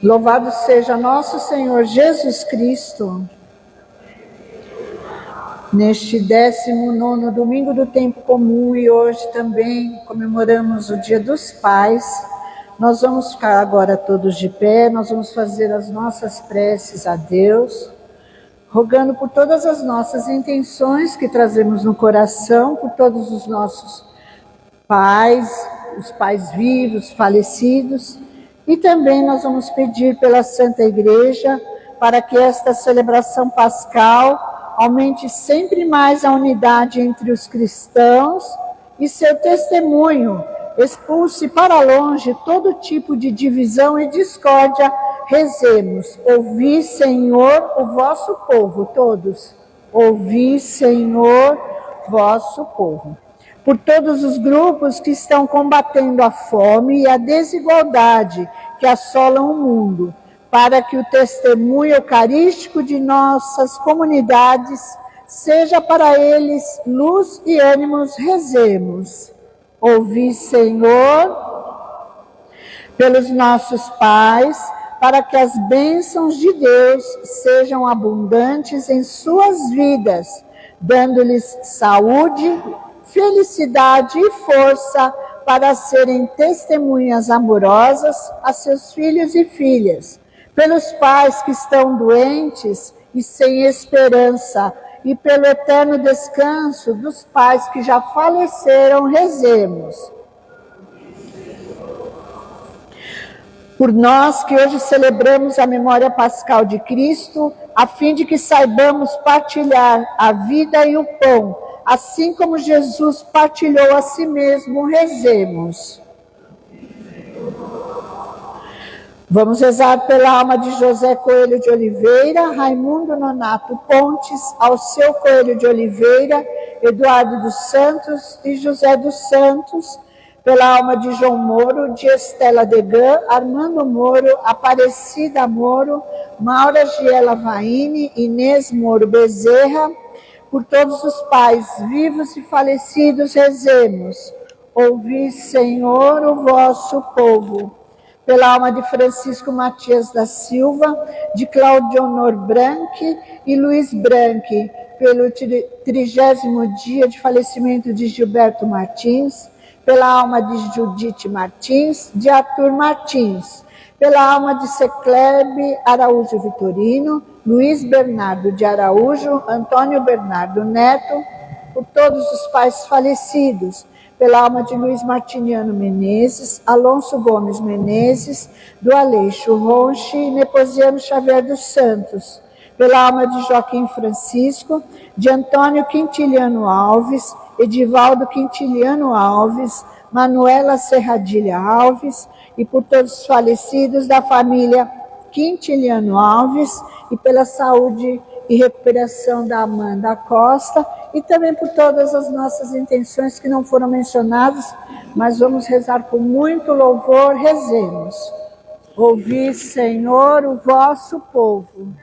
Louvado seja nosso Senhor Jesus Cristo. Neste 19º domingo do tempo comum e hoje também comemoramos o Dia dos Pais, nós vamos ficar agora todos de pé, nós vamos fazer as nossas preces a Deus, rogando por todas as nossas intenções que trazemos no coração, por todos os nossos pais, os pais vivos, falecidos, e também nós vamos pedir pela Santa Igreja para que esta celebração pascal aumente sempre mais a unidade entre os cristãos e seu testemunho expulse para longe todo tipo de divisão e discórdia. Rezemos. Ouvi, Senhor, o vosso povo, todos. Ouvi, Senhor, vosso povo. Por todos os grupos que estão combatendo a fome e a desigualdade que assolam o mundo, para que o testemunho eucarístico de nossas comunidades seja para eles luz e ânimos, rezemos. Ouvi, Senhor, pelos nossos pais, para que as bênçãos de Deus sejam abundantes em suas vidas, dando-lhes saúde, felicidade e força para serem testemunhas amorosas a seus filhos e filhas, pelos pais que estão doentes e sem esperança, e pelo eterno descanso dos pais que já faleceram, rezemos. Por nós que hoje celebramos a memória pascal de Cristo, a fim de que saibamos partilhar a vida e o pão, assim como Jesus partilhou a si mesmo, rezemos. Vamos rezar pela alma de José Coelho de Oliveira, Raimundo Nonato Pontes, Alceu Coelho de Oliveira, Eduardo dos Santos e José dos Santos, pela alma de João Moro, de Estela Degan, Armando Moro, Aparecida Moro, Maura Giela Vaini, Inês Moro Bezerra, por todos os pais vivos e falecidos, rezemos. Ouvi, Senhor, o vosso povo. Pela alma de Francisco Matias da Silva, de Claudionor Branque e Luiz Branque, pelo 30º dia de falecimento de Gilberto Martins, pela alma de Judite Martins, de Arthur Martins, pela alma de Seclebe Araújo Vitorino, Luiz Bernardo de Araújo, Antônio Bernardo Neto, por todos os pais falecidos, pela alma de Luiz Martiniano Menezes, Alonso Gomes Menezes, do Aleixo Ronche e Neposiano Xavier dos Santos, pela alma de Joaquim Francisco, de Antônio Quintiliano Alves, Edivaldo Quintiliano Alves, Manuela Serradilha Alves, e por todos os falecidos da família Quintiliano Alves, e pela saúde e recuperação da Amanda Costa, e também por todas as nossas intenções que não foram mencionadas, mas vamos rezar com muito louvor, rezemos. Ouvi, Senhor, o vosso povo.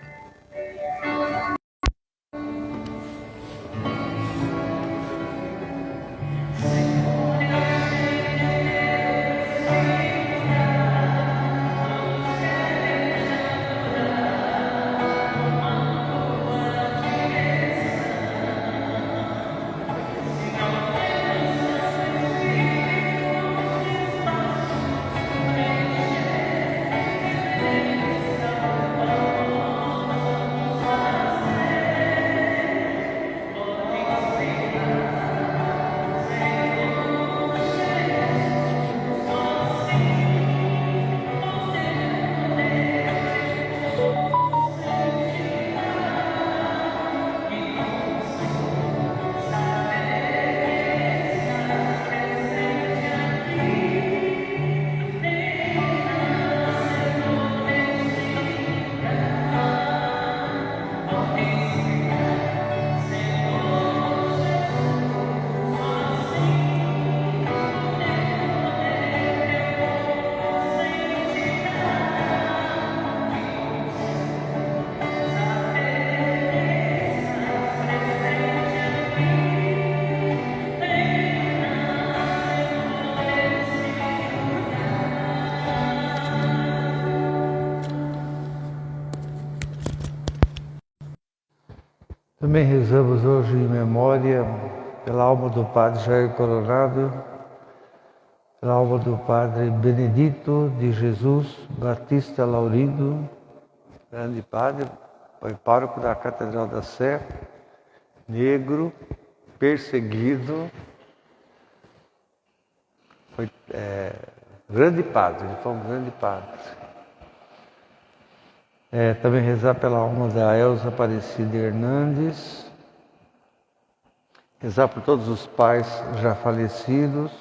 Também rezamos hoje em memória pela alma do Padre Jair Coronado, pela alma do Padre Benedito de Jesus Batista Laurindo, grande padre, foi pároco da Catedral da Sé, negro, perseguido, foi grande padre, ele foi um grande padre. Também rezar pela alma da Elza Aparecida Hernandes, rezar por todos os pais já falecidos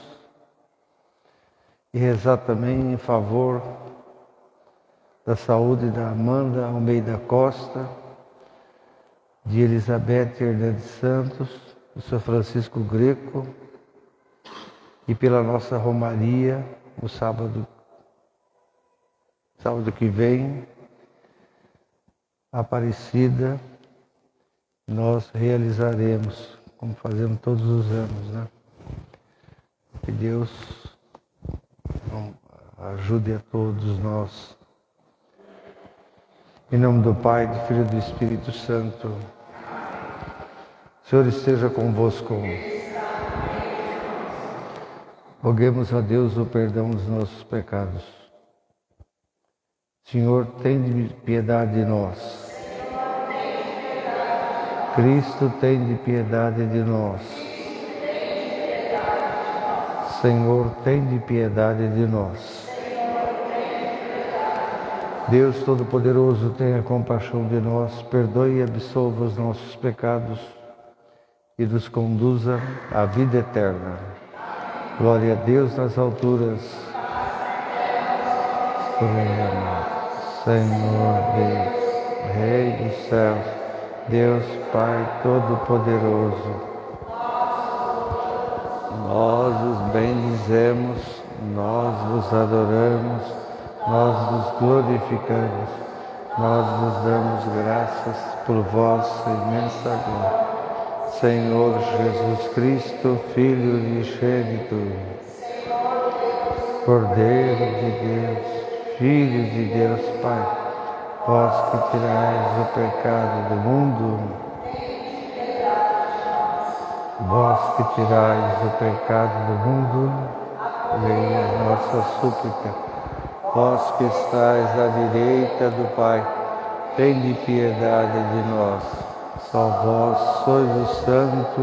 e rezar também em favor da saúde da Amanda Almeida Costa, de Elizabeth Hernandes Santos, do Sr. Francisco Greco e pela nossa Romaria, no sábado que vem, Aparecida, nós realizaremos, como fazemos todos os anos, né? Que Deus ajude a todos nós. Em nome do Pai, do Filho e do Espírito Santo. O Senhor esteja convosco. Roguemos a Deus o perdão dos nossos pecados. Senhor, tende piedade de nós. Cristo, tende piedade de nós. Senhor, tende piedade de nós. Deus Todo-Poderoso, tenha compaixão de nós, perdoe e absolva os nossos pecados e nos conduza à vida eterna. Glória a Deus nas alturas. Senhor Deus, Rei dos céus, Deus Pai Todo-Poderoso, nós os bendizemos, nós vos adoramos, nós vos glorificamos, nós vos damos graças por vossa imensa glória. Senhor Jesus Cristo, Filho unigênito, Cordeiro de Deus, Filho de Deus Pai, vós que tirais o pecado do mundo, vós que tirais o pecado do mundo, venha a nossa súplica. Vós que estais à direita do Pai, tende piedade de nós. Só vós sois o Santo,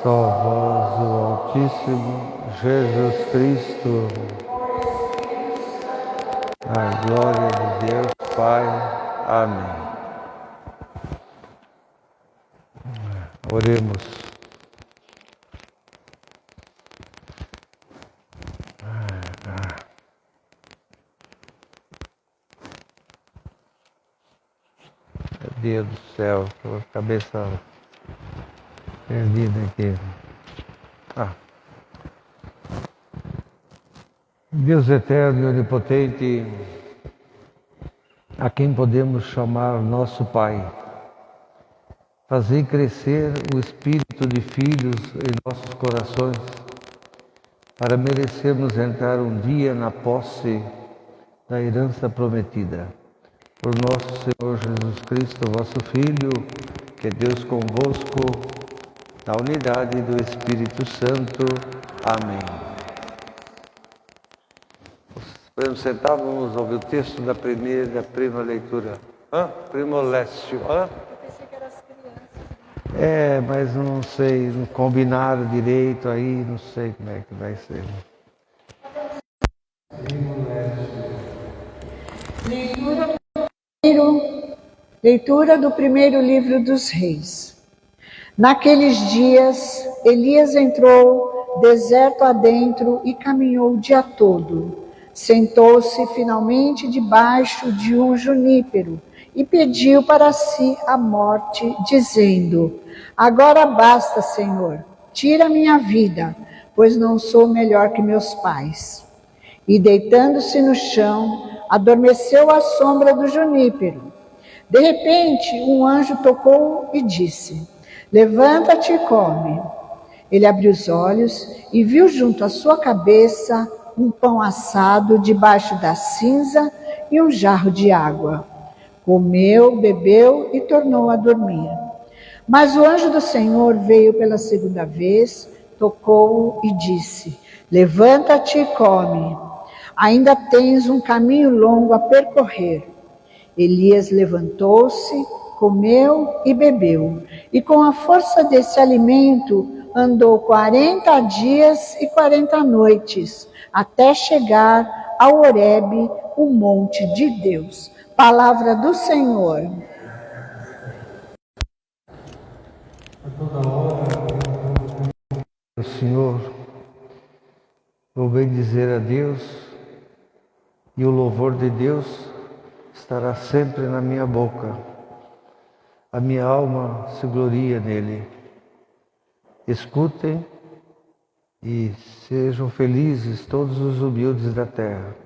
só vós o Altíssimo, Jesus Cristo. A glória de Deus Pai. Amém. Oremos. Deus do céu, tô com a cabeça perdida aqui. Deus eterno e onipotente, a quem podemos chamar nosso Pai, fazei crescer o espírito de filhos em nossos corações, para merecermos entrar um dia na posse da herança prometida. Por nosso Senhor Jesus Cristo, vosso Filho, que é Deus convosco, na unidade do Espírito Santo. Amém. Podemos sentar, vamos ouvir o texto da prima leitura. Primo Lécio. Eu pensei que eram as crianças. Mas não sei, não combinaram direito aí, não sei como é que vai ser. Primo Lécio. Leitura do primeiro livro dos Reis. Naqueles dias, Elias entrou deserto adentro e caminhou o dia todo. Sentou-se finalmente debaixo de um junípero e pediu para si a morte, dizendo: Agora basta, Senhor, tira minha vida, pois não sou melhor que meus pais. E deitando-se no chão, adormeceu à sombra do junípero. De repente, um anjo tocou e disse: Levanta-te e come. Ele abriu os olhos e viu junto à sua cabeça um pão assado debaixo da cinza e um jarro de água. Comeu, bebeu e tornou a dormir. Mas o anjo do Senhor veio pela segunda vez, tocou-o e disse: Levanta-te e come. Ainda tens um caminho longo a percorrer. Elias levantou-se, comeu e bebeu, e com a força desse alimento andou 40 dias e 40 noites, até chegar a Horebe, o monte de Deus. Palavra do Senhor. A toda hora, o Senhor, vou bem dizer a Deus, e o louvor de Deus estará sempre na minha boca. A minha alma se gloria nele. Escutem e sejam felizes todos os humildes da terra.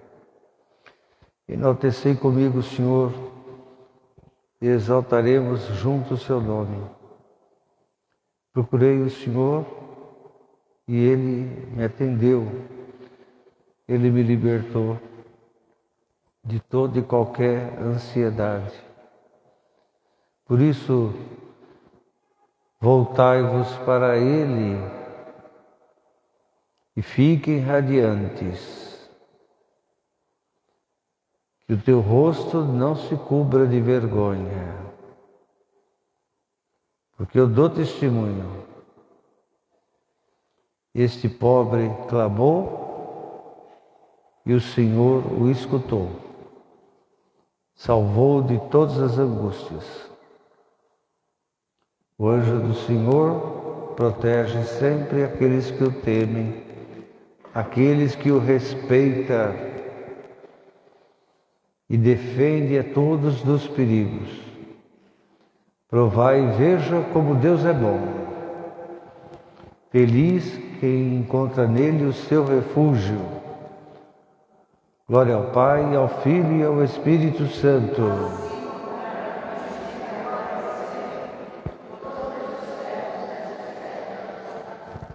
Enaltecei comigo o Senhor e exaltaremos juntos o seu nome. Procurei o Senhor e Ele me atendeu. Ele me libertou de toda e qualquer ansiedade. Por isso, voltai-vos para Ele e fiquem radiantes. Que o teu rosto não se cubra de vergonha, porque eu dou testemunho. Este pobre clamou e o Senhor o escutou. Salvou de todas as angústias. O anjo do Senhor protege sempre aqueles que o temem, aqueles que o respeitam e defende a todos dos perigos. Provai e veja como Deus é bom. Feliz quem encontra nele o seu refúgio. Glória ao Pai, ao Filho e ao Espírito Santo.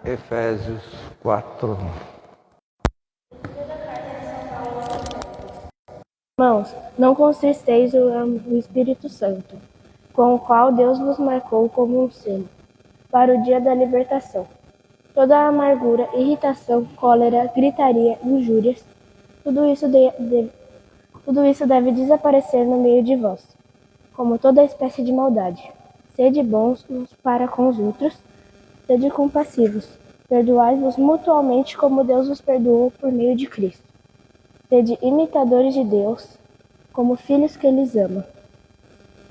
Efésios 4. Irmãos, não contristeis o Espírito Santo, com o qual Deus vos marcou como um selo, para o dia da libertação. Toda a amargura, irritação, cólera, gritaria, injúrias, tudo isso deve desaparecer no meio de vós, como toda espécie de maldade. Sede bons uns para com os outros, sede compassivos, perdoai-vos mutualmente como Deus vos perdoou por meio de Cristo. Sede imitadores de Deus, como filhos que Ele ama.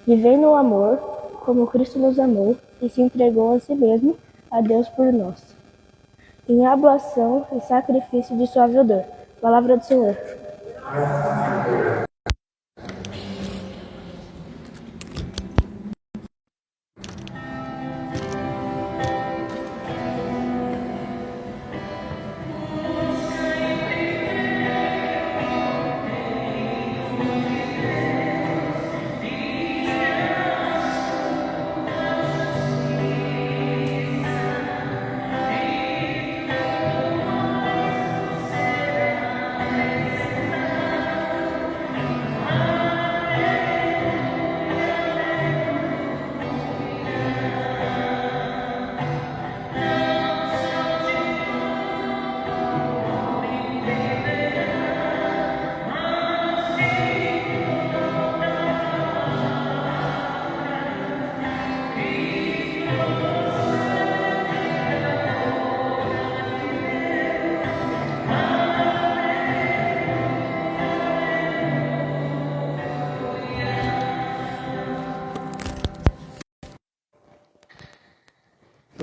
Vivei no amor, como Cristo nos amou e se entregou a si mesmo, a Deus por nós, em oblação e sacrifício de suave odor. Palavra do Senhor.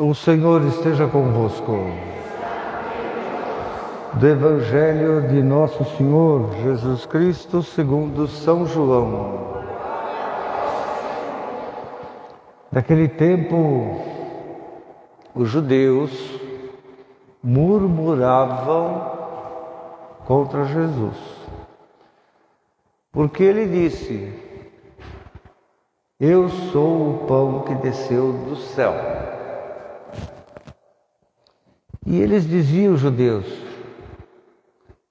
O Senhor esteja convosco. Do Evangelho de Nosso Senhor Jesus Cristo segundo São João. Naquele tempo, os judeus murmuravam contra Jesus, porque ele disse: Eu sou o pão que desceu do céu. E eles diziam, os judeus: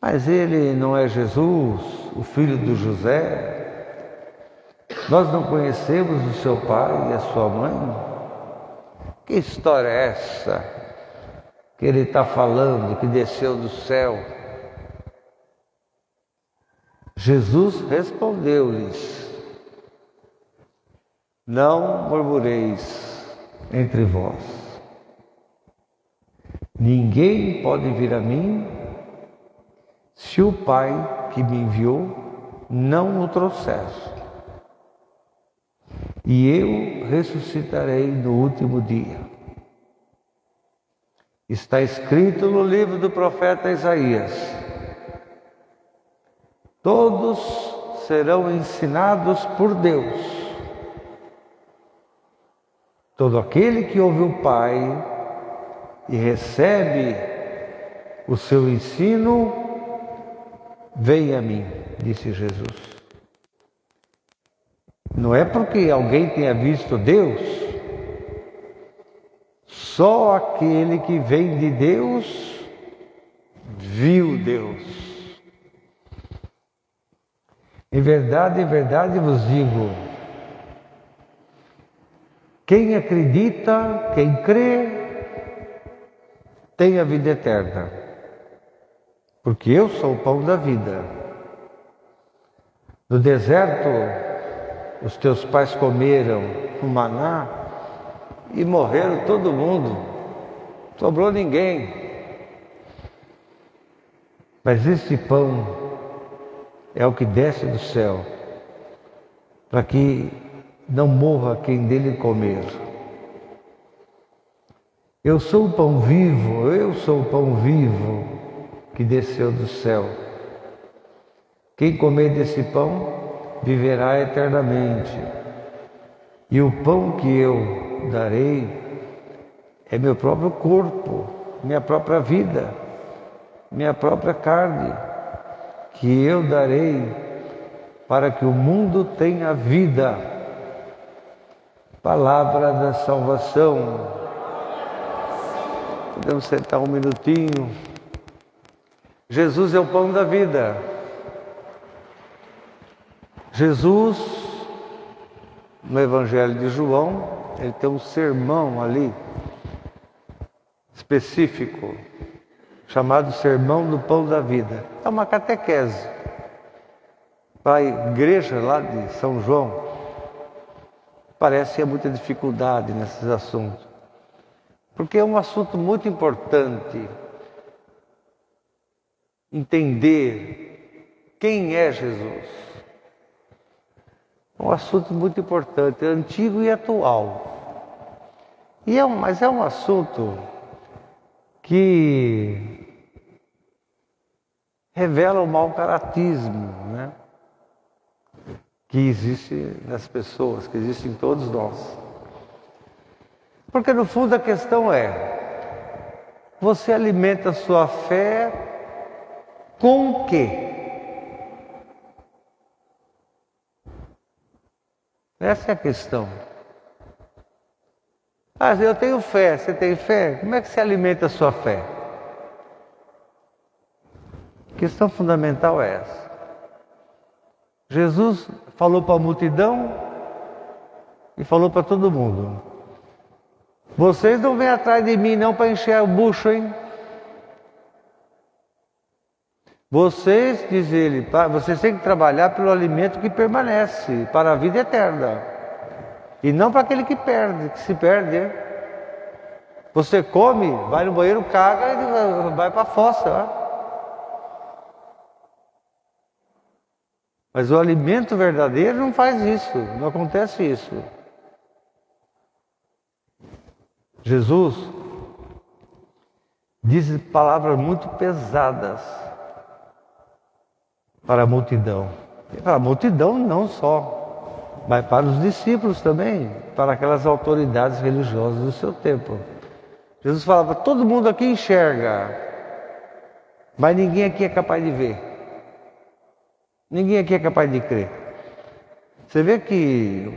Mas ele não é Jesus, o filho de José? Nós não conhecemos o seu pai e a sua mãe? Que história é essa que ele está falando, que desceu do céu? Jesus respondeu-lhes: não murmureis entre vós. Ninguém pode vir a mim se o Pai que me enviou não o trouxer. E eu ressuscitarei no último dia. Está escrito no livro do profeta Isaías: todos serão ensinados por Deus. Todo aquele que ouve o Pai e recebe o seu ensino, vem a mim, disse Jesus. Não é porque alguém tenha visto Deus, só aquele que vem de Deus viu Deus. Em verdade vos digo, quem acredita, quem crê, tem a vida eterna, porque eu sou o pão da vida. No deserto, os teus pais comeram o maná e morreram todo mundo, sobrou ninguém. Mas este pão é o que desce do céu, para que não morra quem dele comer. Eu sou o pão vivo, eu sou o pão vivo que desceu do céu. Quem comer desse pão viverá eternamente. E o pão que eu darei é meu próprio corpo, minha própria vida, minha própria carne, que eu darei para que o mundo tenha vida. Palavra da salvação. Podemos sentar um minutinho. Jesus é o pão da vida. Jesus, no Evangelho de João, ele tem um sermão ali, específico, chamado Sermão do Pão da Vida. É uma catequese para a igreja lá de São João. Parece que há muita dificuldade nesses assuntos, porque é um assunto muito importante entender quem é Jesus. É um assunto muito importante, antigo e atual. Mas é um assunto que revela o mau caratismo, né? Que existe nas pessoas, que existe em todos nós. Porque no fundo a questão é: você alimenta a sua fé com o quê? Essa é a questão. Eu tenho fé, você tem fé? Como é que você alimenta a sua fé? A questão fundamental é essa. Jesus falou para a multidão e falou para todo mundo: vocês não vêm atrás de mim não para encher o bucho, hein? Vocês, diz ele, vocês têm que trabalhar pelo alimento que permanece, para a vida eterna. E não para aquele que perde, que se perde. Hein? Você come, vai no banheiro, caga e vai para a fossa. Ó. Mas o alimento verdadeiro não faz isso, não acontece isso. Jesus diz palavras muito pesadas para a multidão. E para a multidão não só, mas para os discípulos também, para aquelas autoridades religiosas do seu tempo. Jesus falava: todo mundo aqui enxerga, mas ninguém aqui é capaz de ver. Ninguém aqui é capaz de crer. Você vê que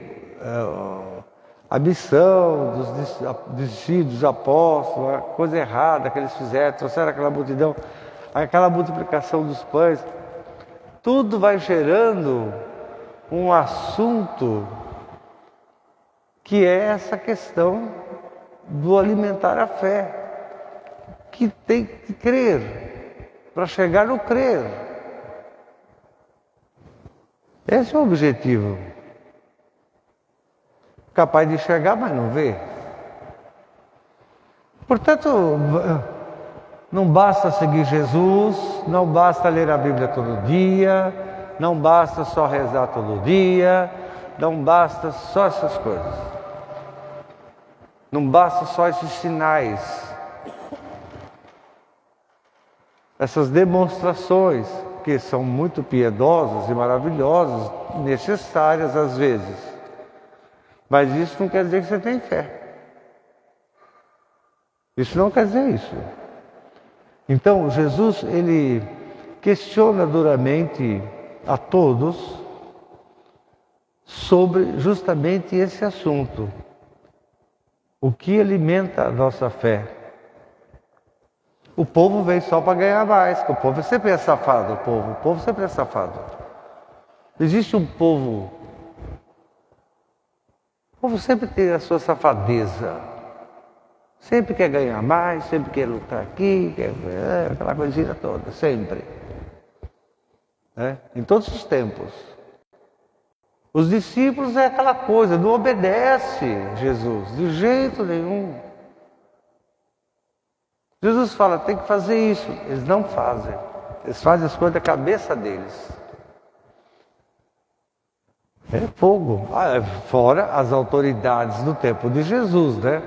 a missão dos discípulos, dos apóstolos, a coisa errada que eles fizeram, trouxeram aquela multidão, aquela multiplicação dos pães, tudo vai gerando um assunto que é essa questão do alimentar a fé, que tem que crer, para chegar no crer. Esse é o objetivo. Capaz de enxergar, mas não vê. Portanto, não basta seguir Jesus, não basta ler a Bíblia todo dia, não basta só rezar todo dia, não basta só essas coisas. Não basta só esses sinais, essas demonstrações, que são muito piedosas e maravilhosas, necessárias às vezes. Mas isso não quer dizer que você tem fé. Isso não quer dizer isso. Então, Jesus, ele questiona duramente a todos sobre justamente esse assunto. O que alimenta a nossa fé? O povo vem só para ganhar mais, porque o povo sempre é safado, o povo sempre é safado. Existe um povo, o povo sempre tem a sua safadeza. Sempre quer ganhar mais, sempre quer lutar aqui, aquela coisinha toda, sempre. Em todos os tempos. Os discípulos é aquela coisa, não obedece Jesus, de jeito nenhum. Jesus fala, tem que fazer isso. Eles não fazem. Eles fazem as coisas da cabeça deles. É fogo. Fora as autoridades do tempo de Jesus, né?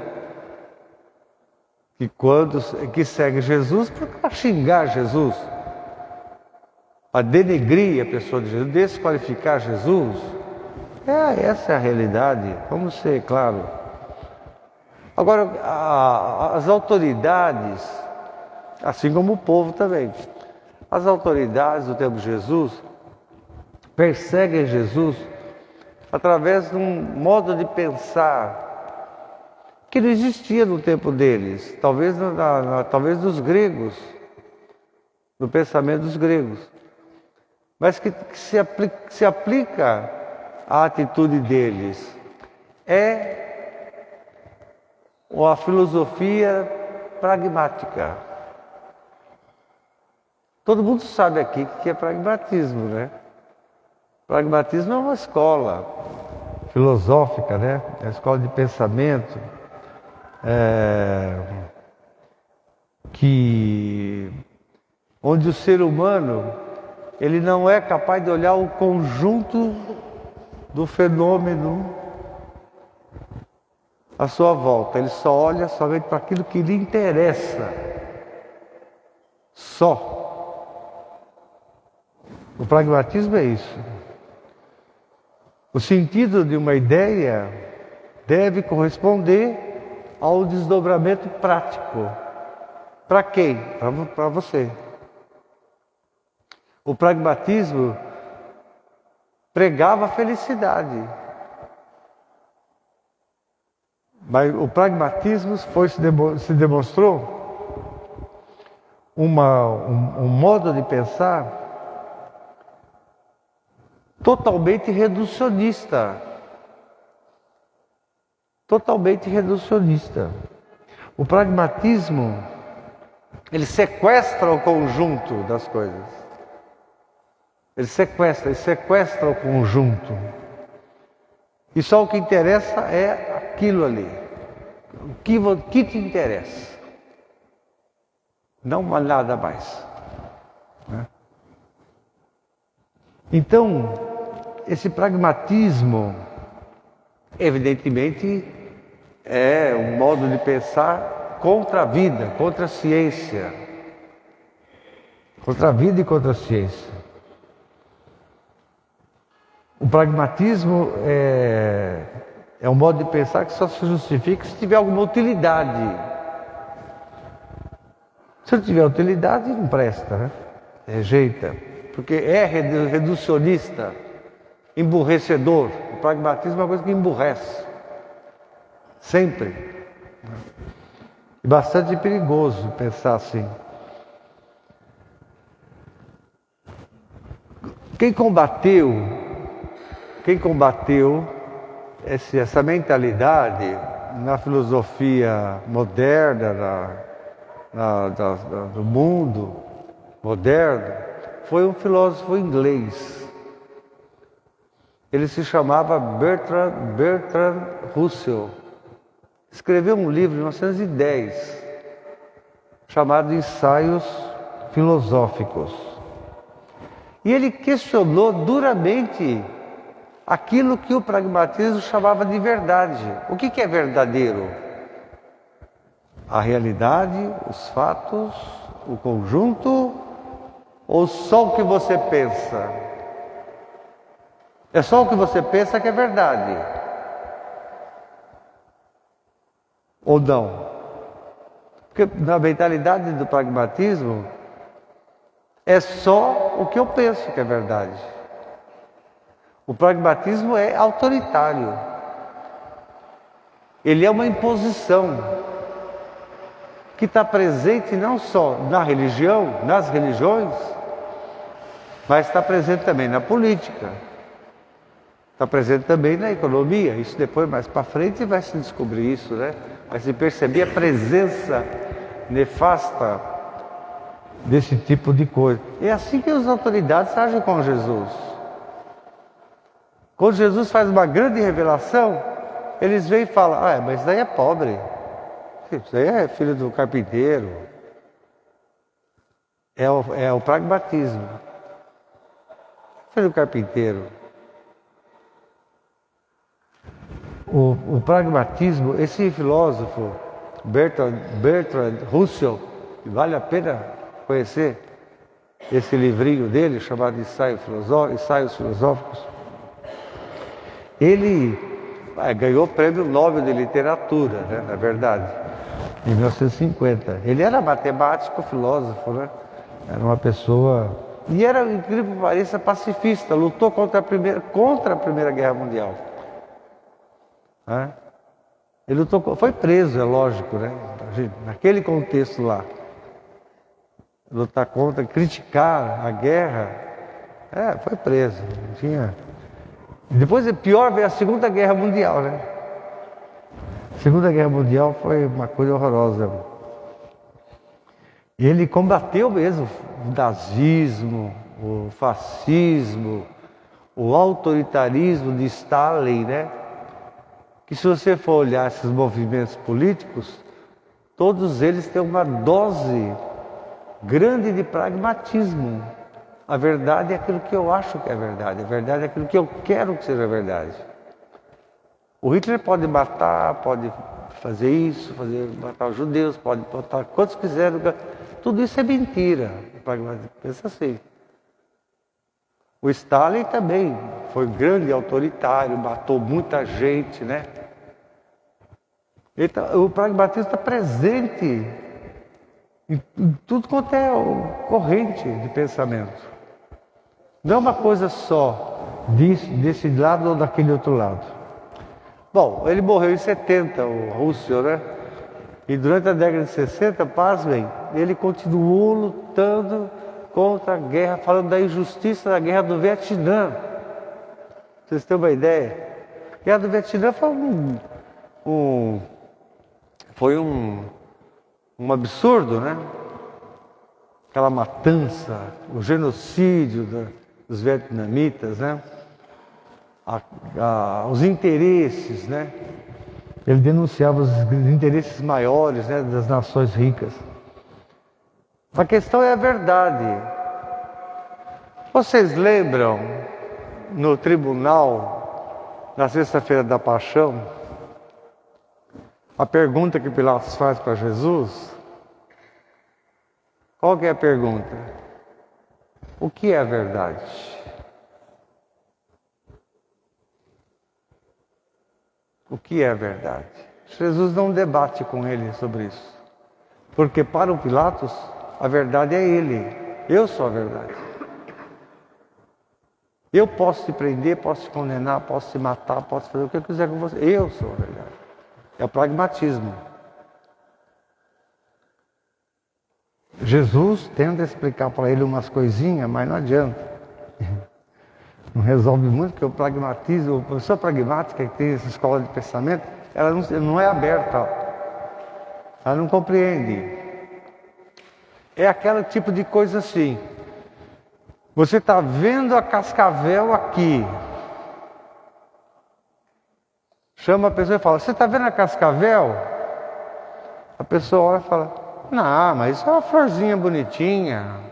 Que segue Jesus para xingar Jesus, para denegrir a pessoa de Jesus, desqualificar Jesus. Essa é a realidade, vamos ser claro. Agora, as autoridades, assim como o povo também, as autoridades do tempo de Jesus perseguem Jesus através de um modo de pensar que não existia no tempo deles, talvez dos gregos, no pensamento dos gregos, mas que se aplica à atitude deles. É a filosofia pragmática. Todo mundo sabe aqui o que é pragmatismo, né? Pragmatismo é uma escola filosófica, né? É uma escola de pensamento onde o ser humano ele não é capaz de olhar o conjunto do fenômeno à sua volta. Ele só olha somente para aquilo que lhe interessa. Só. O pragmatismo é isso. O sentido de uma ideia deve corresponder ao desdobramento prático. Para quem? Para você. O pragmatismo pregava a felicidade. Mas o pragmatismo se demonstrou um modo de pensar totalmente reducionista. Totalmente reducionista. O pragmatismo, ele sequestra o conjunto das coisas. Ele sequestra o conjunto. E só o que interessa é aquilo ali. O que te interessa. Não nada mais. Então, esse pragmatismo, evidentemente, é um modo de pensar contra a vida, contra a ciência. Contra a vida e contra a ciência. O pragmatismo é um modo de pensar que só se justifica se tiver alguma utilidade. Se não tiver utilidade, não presta, né? Rejeita. Porque é reducionista, emburrecedor. O pragmatismo é uma coisa que emburrece. Sempre. E bastante perigoso pensar assim. Quem combateu quem combateu essa mentalidade na filosofia moderna, do mundo moderno, foi um filósofo inglês. Ele se chamava Bertrand Russell. Escreveu um livro em 1910, chamado Ensaios Filosóficos. E ele questionou duramente aquilo que o pragmatismo chamava de verdade. O que é verdadeiro? A realidade, os fatos, o conjunto, ou só o que você pensa? É só o que você pensa que é verdade? Ou não? Porque na mentalidade do pragmatismo, é só o que eu penso que é verdade. O pragmatismo é autoritário. Ele é uma imposição que está presente não só na religião, nas religiões, mas está presente também na política. Está presente também na economia. Isso depois, mais para frente, vai se descobrir isso, né? Vai se perceber a presença nefasta desse tipo de coisa. É assim que as autoridades agem com Jesus. Quando Jesus faz uma grande revelação, eles vêm e falam: ah, mas isso daí é pobre. Isso daí é filho do carpinteiro. É o pragmatismo. Filho do carpinteiro. O pragmatismo, esse filósofo, Bertrand Russell, vale a pena conhecer esse livrinho dele, chamado Ensaios Filosóficos. Ele ganhou o Prêmio Nobel de Literatura, né, na verdade, em 1950. Ele era matemático, filósofo, né? Era uma pessoa... E era, incrível que pareça, pacifista, lutou contra a Primeira Guerra Mundial. Né? Ele lutou, foi preso, é lógico, né? Naquele contexto lá. Lutar contra, criticar a guerra, foi preso. Não tinha... Depois, pior, veio a Segunda Guerra Mundial, né? A Segunda Guerra Mundial foi uma coisa horrorosa. Ele combateu mesmo o nazismo, o fascismo, o autoritarismo de Stalin, né? Que se você for olhar esses movimentos políticos, todos eles têm uma dose grande de pragmatismo. A verdade é aquilo que eu acho que é verdade. A verdade é aquilo que eu quero que seja verdade. O Hitler pode matar, pode fazer isso, matar os judeus, pode matar quantos quiserem. Tudo isso é mentira. O pragmatismo pensa assim. O Stalin também foi grande autoritário, matou muita gente, né? O pragmatismo está presente em tudo quanto é corrente de pensamento. Não é uma coisa só desse lado ou daquele outro lado. Bom, ele morreu em 70, o Russell, né? E durante a década de 60, pasmem, ele continuou lutando contra a guerra, falando da injustiça da guerra do Vietnã. Vocês têm uma ideia? A guerra do Vietnã foi um absurdo, né? Aquela matança, o genocídio dos vietnamitas, né? Os interesses, né? Ele denunciava os interesses maiores, né, das nações ricas. A questão é a verdade. Vocês lembram no tribunal, na sexta-feira da Paixão, a pergunta que Pilatos faz para Jesus? Qual que é a pergunta? O que é a verdade? O que é a verdade? Jesus não debate com ele sobre isso. Porque para o Pilatos, a verdade é ele. Eu sou a verdade. Eu posso te prender, posso te condenar, posso te matar, posso fazer o que eu quiser com você. Eu sou a verdade. É o pragmatismo. Jesus tenta explicar para ele umas coisinhas, mas não adianta. não resolve muito, porque o pragmatismo, a pessoa pragmática que tem essa escola de pensamento, ela não é aberta, ela não compreende. É aquele tipo de coisa assim, você está vendo a cascavel aqui, chama a pessoa e fala, você está vendo a cascavel? A pessoa olha e fala, não, mas isso é uma florzinha bonitinha.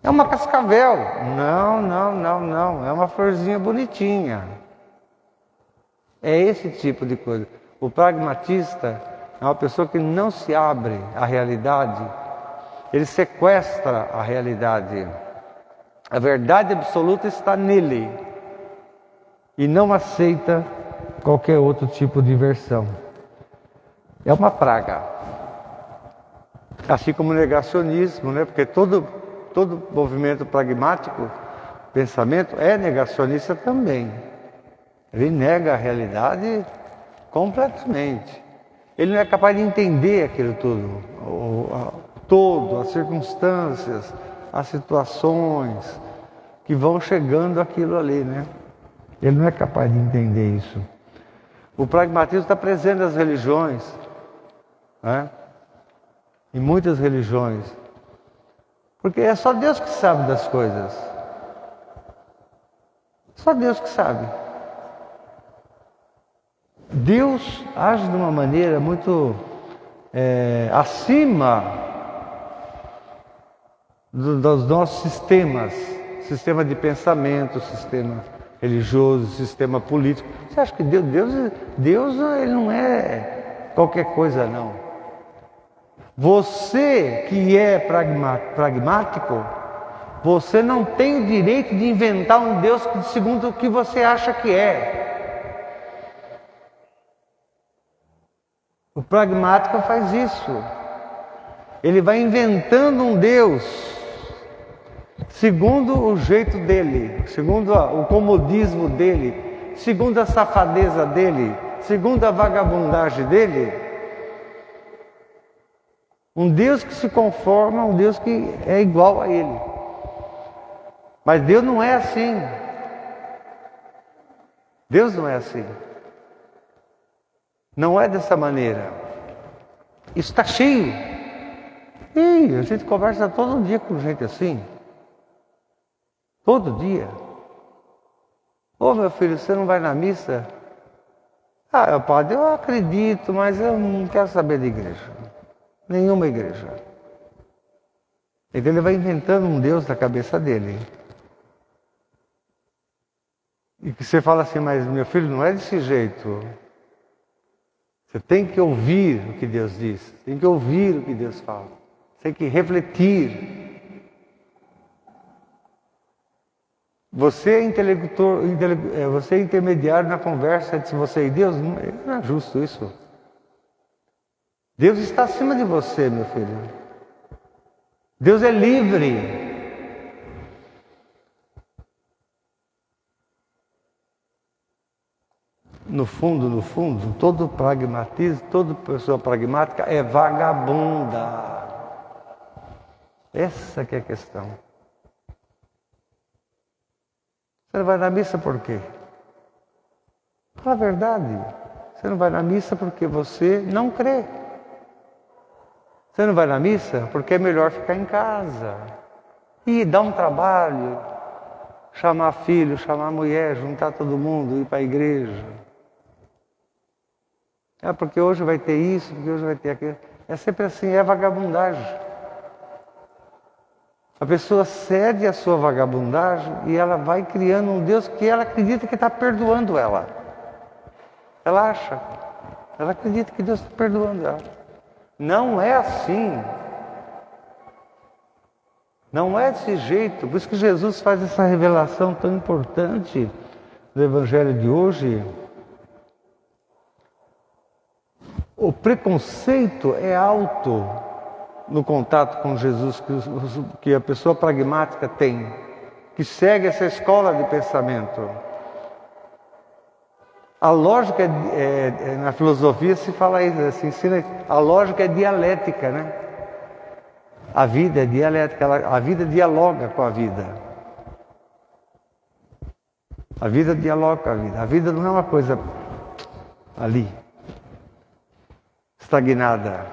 É uma cascavel. Não, é uma florzinha bonitinha. É esse tipo de coisa. O pragmatista é uma pessoa que não se abre à realidade. Ele sequestra a realidade. A verdade absoluta está nele. E não aceita qualquer outro tipo de versão. É uma praga. Assim como o negacionismo, né? Porque todo movimento pragmático, pensamento, é negacionista também. Ele nega a realidade completamente. Ele não é capaz de entender aquilo tudo, as circunstâncias, as situações que vão chegando aquilo ali, né? Ele não é capaz de entender isso. O pragmatismo está presente nas religiões, né? Em muitas religiões. Porque é só Deus que sabe das coisas. Só Deus que sabe. Deus age de uma maneira muito acima dos nossos sistemas. Sistema de pensamento, sistema religioso, sistema político. Você acha que Deus ele não é qualquer coisa, não. Você que é pragmático, você não tem o direito de inventar um Deus segundo o que você acha que é. O pragmático faz isso. Ele vai inventando um Deus segundo o jeito dele, segundo o comodismo dele, segundo a safadeza dele, segundo a vagabundagem dele. Um Deus que se conforma, um Deus que é igual a Ele. Mas Deus não é assim. Deus não é assim. Não é dessa maneira. Isso está cheio. E a gente conversa todo dia com gente assim. Todo dia. Ô meu filho, você não vai na missa? Ah, padre, eu acredito, mas eu não quero saber de igreja. Nenhuma igreja. Então ele vai inventando um Deus na cabeça dele. E que você fala assim, mas meu filho, não é desse jeito. Você tem que ouvir o que Deus diz. Tem que ouvir o que Deus fala. Você tem que refletir. Você é intelectual, você é intermediário na conversa entre você e Deus. Não é justo isso. Deus está acima de você, meu filho. Deus é livre. No fundo, todo pragmatismo, toda pessoa pragmática é vagabunda. Essa que é a questão. Você não vai na missa por quê? Fala a verdade. Você não vai na missa porque você não crê. Você não vai na missa porque é melhor ficar em casa. E dar um trabalho, chamar filho, chamar mulher, juntar todo mundo, ir para a igreja. É porque hoje vai ter isso, porque hoje vai ter aquilo. É sempre assim, é vagabundagem. A pessoa cede a sua vagabundagem e ela vai criando um Deus que ela acredita que está perdoando ela. Ela acha. Ela acredita que Deus está perdoando ela. Não é assim. Não é desse jeito. Por isso que Jesus faz essa revelação tão importante do Evangelho de hoje. O preconceito é alto no contato com Jesus que a pessoa pragmática tem, que segue essa escola de pensamento. A lógica, na filosofia se fala isso, se ensina, a lógica é dialética, né? A vida é dialética, a vida dialoga com a vida. A vida dialoga com a vida. A vida não é uma coisa ali, estagnada.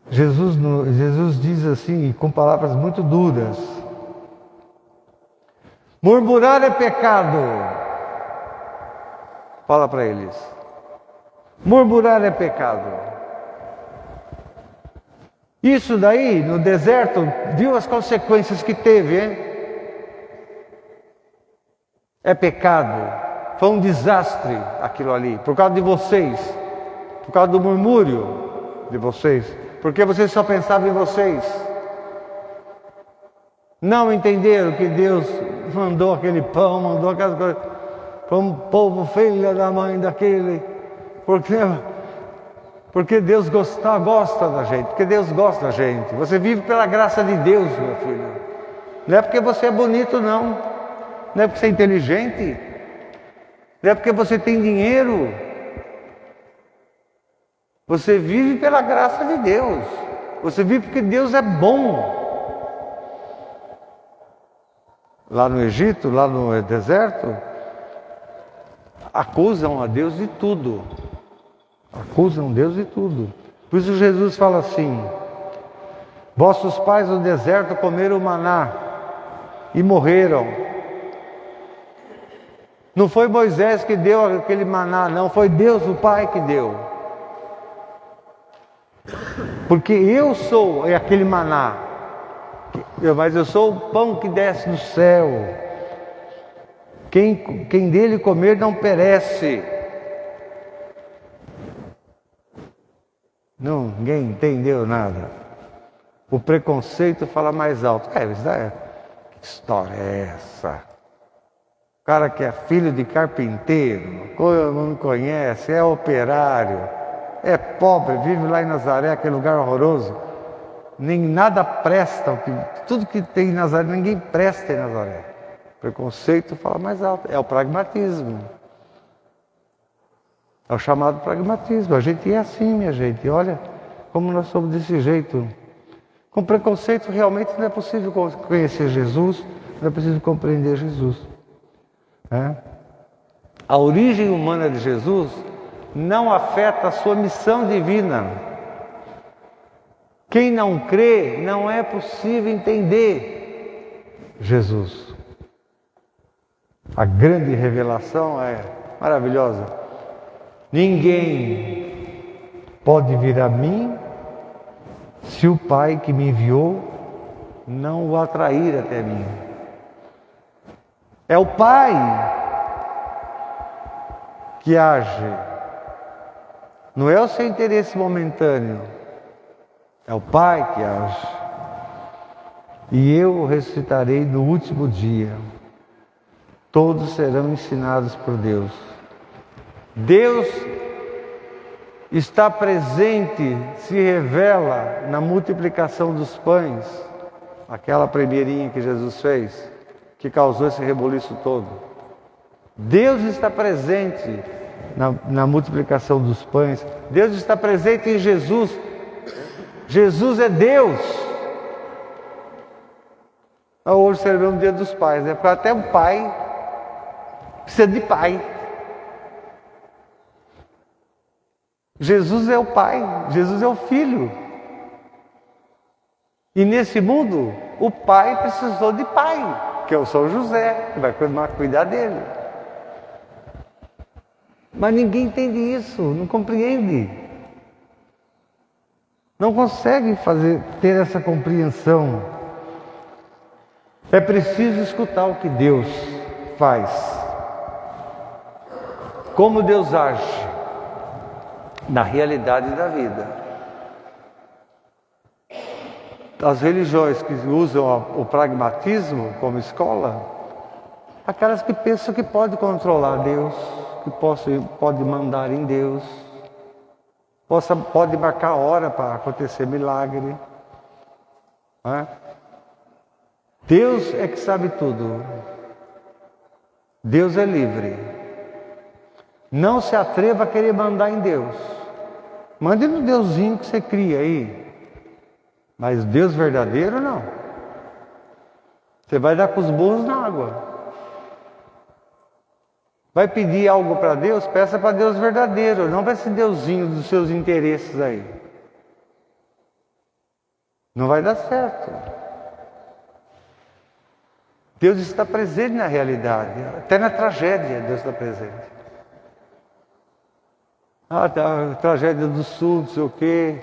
Jesus diz assim, com palavras muito duras: murmurar é pecado. Fala para eles. Murmurar é pecado. Isso daí, no deserto, viu as consequências que teve, hein? É pecado. Foi um desastre aquilo ali, por causa de vocês, por causa do murmúrio de vocês, porque vocês só pensavam em vocês. Não entenderam que Deus mandou aquele pão, mandou aquelas coisas para um povo filho da mãe daquele, porque Deus gosta da gente, porque Deus gosta da gente. Você vive pela graça de Deus, meu filho. Não é porque você é bonito, não. Não é porque você é inteligente. Não é porque você tem dinheiro. Você vive pela graça de Deus. Você vive porque Deus é bom. Lá no Egito, lá no deserto, acusam a Deus de tudo. Acusam Deus de tudo. Por isso Jesus fala assim: vossos pais no deserto comeram maná e morreram. Não foi Moisés que deu aquele maná, não, foi Deus, o Pai, que deu. Porque eu sou aquele maná, mas eu sou o pão que desce do céu. Quem dele comer não perece. Não, ninguém entendeu nada. O preconceito fala mais alto. Que história é essa? O cara que é filho de carpinteiro, não conhece, é operário, é pobre, vive lá em Nazaré, aquele lugar horroroso. Nem nada presta, tudo que tem em Nazaré, ninguém presta em Nazaré. O preconceito fala mais alto, é o pragmatismo. É o chamado pragmatismo. A gente é assim, minha gente. Olha como nós somos desse jeito. Com preconceito realmente não é possível conhecer Jesus, não é possível compreender Jesus. A origem humana de Jesus não afeta a sua missão divina. Quem não crê, não é possível entender Jesus. A grande revelação é maravilhosa. Ninguém pode vir a mim se o Pai que me enviou não o atrair até mim. É o Pai que age. Não é o seu interesse momentâneo. É o Pai que age. E eu o ressuscitarei no último dia. Todos serão ensinados por Deus. Deus está presente, se revela na multiplicação dos pães. Aquela primeirinha que Jesus fez, que causou esse rebuliço todo. Deus está presente na multiplicação dos pães. Deus está presente em Jesus. Jesus é Deus. Hoje celebramos o Dia dos Pais, né? Porque até o pai precisa de pai. Jesus é o Pai, Jesus é o Filho. E nesse mundo, o pai precisou de pai, que é o São José, que vai cuidar dele. Mas ninguém entende isso, não compreende. Não consegue ter essa compreensão. É preciso escutar o que Deus faz. Como Deus age na realidade da vida. As religiões que usam o pragmatismo como escola, aquelas que pensam que pode controlar Deus, que pode mandar em Deus, pode marcar hora para acontecer milagre. Deus é que sabe tudo. Deus é livre. Não se atreva a querer mandar em Deus. Mande no Deusinho que você cria aí. Mas Deus verdadeiro não. Você vai dar com os burros na água. Vai pedir algo para Deus? Peça para Deus verdadeiro, não para esse Deusinho dos seus interesses aí. Não vai dar certo. Deus está presente na realidade, até na tragédia Deus está presente. A tragédia do Sul, não sei o quê.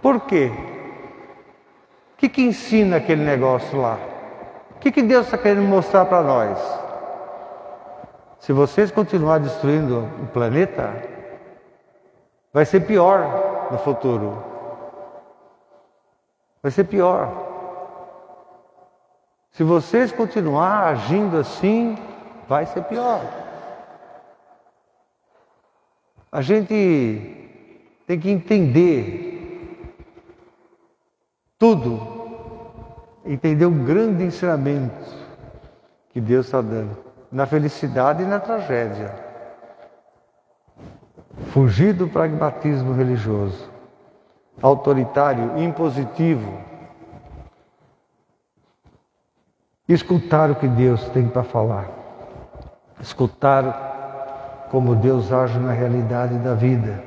Por quê? O que ensina aquele negócio lá? O que Deus está querendo mostrar para nós? Se vocês continuarem destruindo o planeta, vai ser pior no futuro. Vai ser pior. Se vocês continuar agindo assim, vai ser pior. A gente tem que entender tudo. Entender o grande ensinamento que Deus está dando, na felicidade e na tragédia. Fugir do pragmatismo religioso, autoritário, impositivo. Escutar o que Deus tem para falar. Escutar como Deus age na realidade da vida.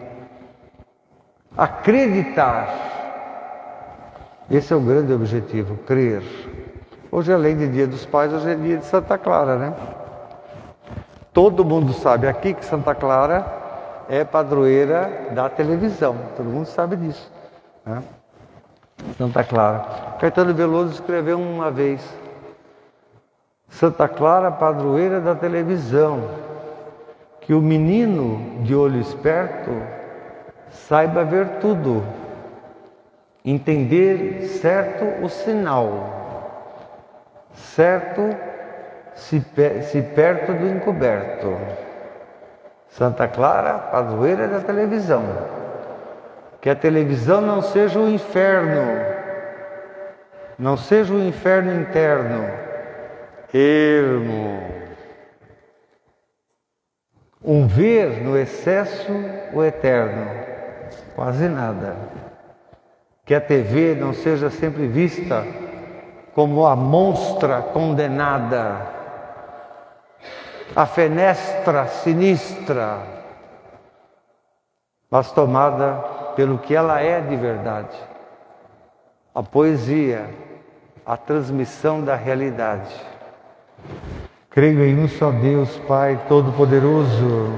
Acreditar. Esse é o grande objetivo, crer. Hoje, além de Dia dos Pais, hoje é dia de Santa Clara, né? Todo mundo sabe aqui que Santa Clara é padroeira da televisão. Todo mundo sabe disso, né? Santa Clara. Caetano Veloso escreveu uma vez: Santa Clara, padroeira da televisão, que o menino de olho esperto saiba ver tudo. Entender certo o sinal, certo se perto do encoberto. Santa Clara, padroeira da televisão. Que a televisão não seja o inferno, não seja o inferno interno, ermo. Um ver no excesso o eterno, quase nada. Que a TV não seja sempre vista como a monstra condenada, a fenestra sinistra, mas tomada pelo que ela é de verdade. A poesia, a transmissão da realidade. Creio em um só Deus, Pai Todo-Poderoso,